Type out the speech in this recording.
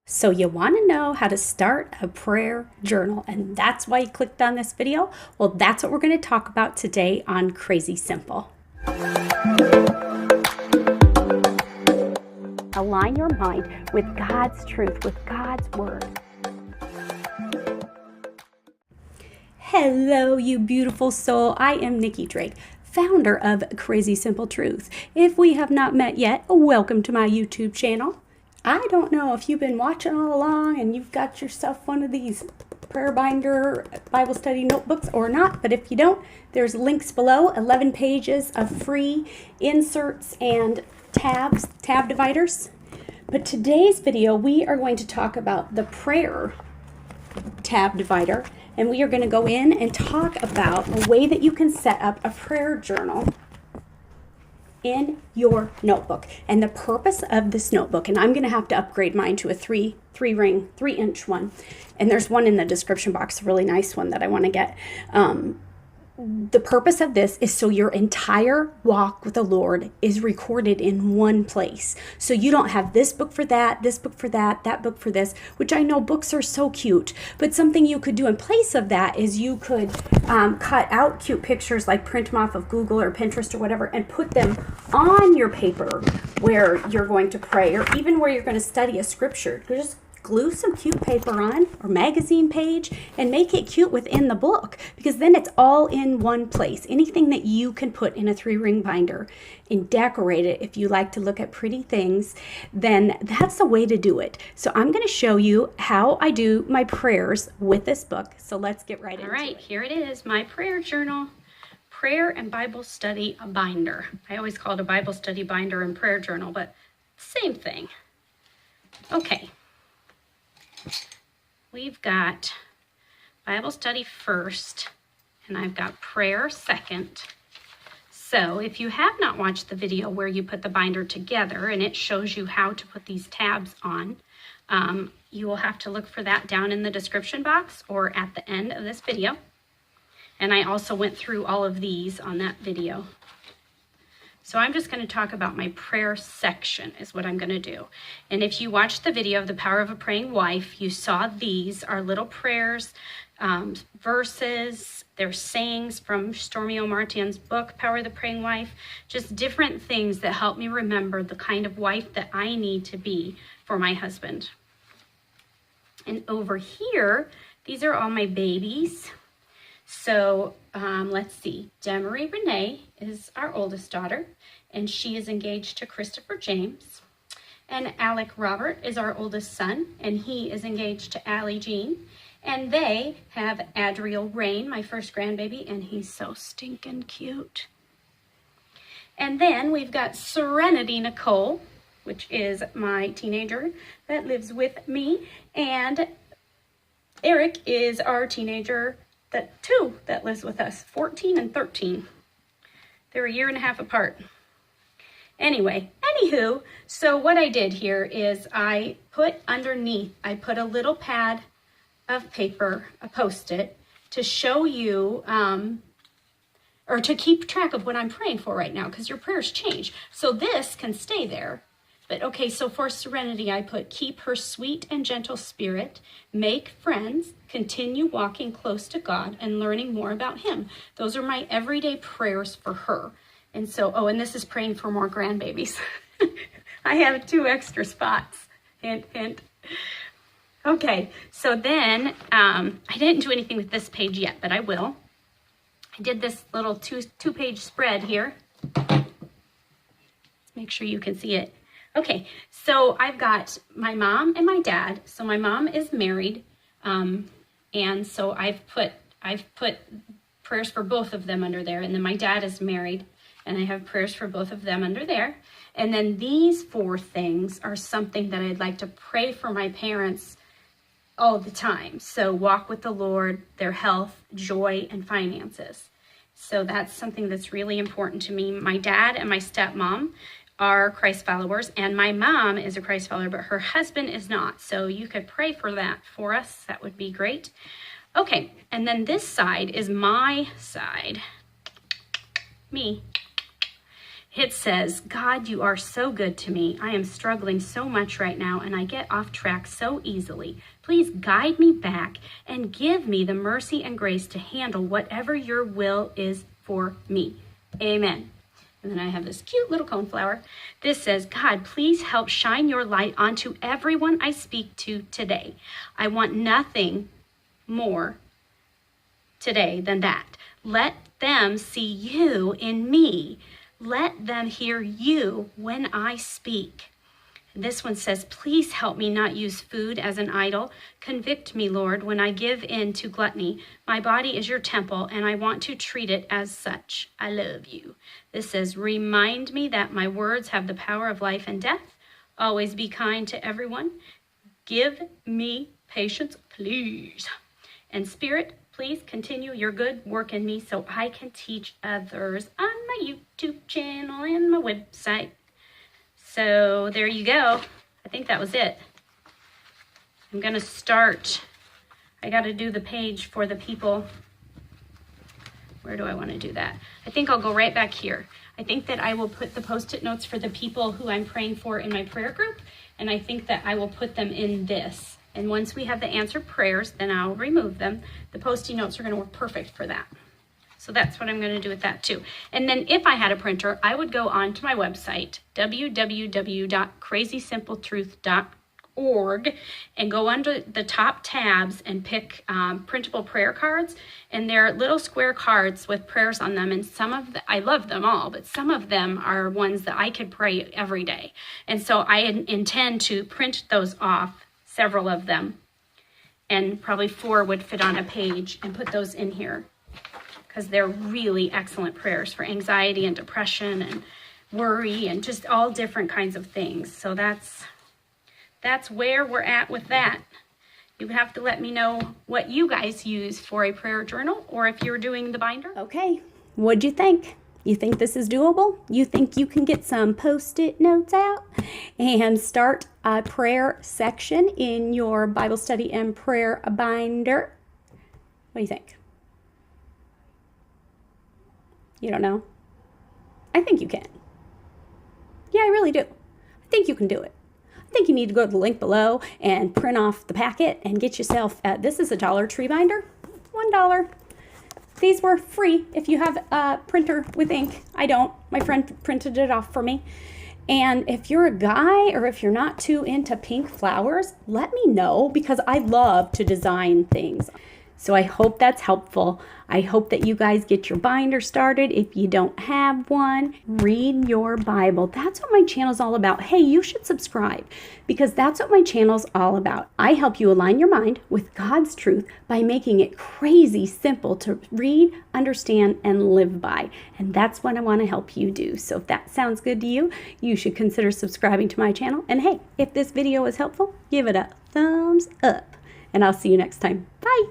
So you want to know how to start a prayer journal, and that's why you clicked on this video? Well, that's what we're going to talk about today on Crazy Simple. Align your mind with God's truth, with God's word. Hello, you beautiful soul. I am Nicki Drake, founder of Crazy Simple Truth. If we have not met yet, welcome to my YouTube channel. I don't know if you've been watching all along and you've got yourself one of these prayer binder Bible study notebooks or not, but if you don't, there's links below, 11 pages of free inserts and tab dividers. But today's video, we are going to talk about the prayer tab divider, and we are going to go in and talk about a way that you can set up a prayer journal in your notebook. And the purpose of this notebook, and I'm going to have to upgrade mine to a 3-inch one, and there's one in the description box, a really nice one that I want to get. The purpose of this is so your entire walk with the Lord is recorded in one place. So you don't have this book for that, this book for that, that book for this, which I know books are so cute. But something you could do in place of that is you could cut out cute pictures, like print them off of Google or Pinterest or whatever, and put them on your paper where you're going to pray, or even where you're going to study a scripture. Just glue some cute paper on, or magazine page, and make it cute within the book, because then it's all in one place. Anything that you can put in a 3-ring binder and decorate it, if you like to look at pretty things, then that's the way to do it. So I'm going to show you how I do my prayers with this book. So let's get right into it. All right, here it is, my prayer journal. Prayer and Bible study binder. I always call it a Bible study binder and prayer journal, but same thing. Okay. We've got Bible study first, and I've got prayer second. So if you have not watched the video where you put the binder together and it shows you how to put these tabs on, you will have to look for that down in the description box or at the end of this video. And I also went through all of these on that video. So I'm just going to talk about my prayer section is what I'm going to do. And if you watched the video of The Power of a Praying Wife, you saw these are little prayers, verses, they're sayings from Stormy Omartian's book, Power of the Praying Wife, just different things that help me remember the kind of wife that I need to be for my husband. And over here, these are all my babies. So let's see, Demery Renee is our oldest daughter, and she is engaged to Christopher James. And Alec Robert is our oldest son, and he is engaged to Allie Jean. And they have Adriel Rain, my first grandbaby, and he's so stinking cute. And then we've got Serenity Nicole, which is my teenager that lives with me. And Eric is our teenager that lives with us, 14 and 13. They're a year and a half apart. Anyway, anywho, so what I did here is I put underneath, I put a little pad of paper, a Post-it, to show you, or to keep track of what I'm praying for right now, because your prayers change. So this can stay there. But okay, so for Serenity, I put keep her sweet and gentle spirit, make friends, continue walking close to God, and learning more about him. Those are my everyday prayers for her. And so, oh, and this is praying for more grandbabies. I have 2 extra spots. Hint, hint. Okay, so then I didn't do anything with this page yet, but I will. I did this little two-page spread here. Make sure you can see it. Okay, so I've got my mom and my dad. So my mom is married, and so I've put prayers for both of them under there. And then my dad is married, and I have prayers for both of them under there. And then these 4 things are something that I'd like to pray for my parents all the time. So walk with the Lord, their health, joy, and finances. So that's something that's really important to me. My dad and my stepmom are Christ followers, and my mom is a Christ follower, but her husband is not. So you could pray for that for us. That would be great. Okay, and then this side is my side. Me. It says, God, you are so good to me. I am struggling so much right now, and I get off track so easily. Please guide me back and give me the mercy and grace to handle whatever your will is for me. Amen. And then I have this cute little coneflower. This says, God, please help shine your light onto everyone I speak to today. I want nothing more today than that. Let them see you in me. Let them hear you when I speak. This one says, please help me not use food as an idol. Convict me, Lord, when I give in to gluttony. My body is your temple, and I want to treat it as such. I love you. This says, remind me that my words have the power of life and death. Always be kind to everyone. Give me patience, please. And Spirit, please continue your good work in me so I can teach others on my YouTube channel and my website. So there you go. I think that was it. I'm going to start. I got to do the page for the people. Where do I want to do that? I think I'll go right back here. I think that I will put the post-it notes for the people who I'm praying for in my prayer group. And I think that I will put them in this. And once we have the answered prayers, then I'll remove them. The post-it notes are going to work perfect for that. So that's what I'm going to do with that too. And then if I had a printer, I would go on to my website, www.crazysimpletruth.org, and go under the top tabs and pick printable prayer cards. And they're little square cards with prayers on them. And some of I love them all, but some of them are ones that I could pray every day. And so I intend to print those off, several of them. And probably 4 would fit on a page, and put those in here, because they're really excellent prayers for anxiety and depression and worry and just all different kinds of things. So that's where we're at with that. You have to let me know what you guys use for a prayer journal, or if you're doing the binder. Okay, what'd you think? You think this is doable? You think you can get some post-it notes out and start a prayer section in your Bible study and prayer binder? What do you think? You don't know? I think you can. Yeah, I really do. I think you can do it. I think you need to go to the link below and print off the packet and get yourself, this is a Dollar Tree binder, $1. These were free if you have a printer with ink. I don't. My friend printed it off for me. And if you're a guy or if you're not too into pink flowers, let me know, because I love to design things. So I hope that's helpful. I hope that you guys get your binder started. If you don't have one, read your Bible. That's what my channel's all about. Hey, you should subscribe, because that's what my channel's all about. I help you align your mind with God's truth by making it crazy simple to read, understand, and live by. And that's what I want to help you do. So if that sounds good to you, you should consider subscribing to my channel. And hey, if this video was helpful, give it a thumbs up. And I'll see you next time. Bye.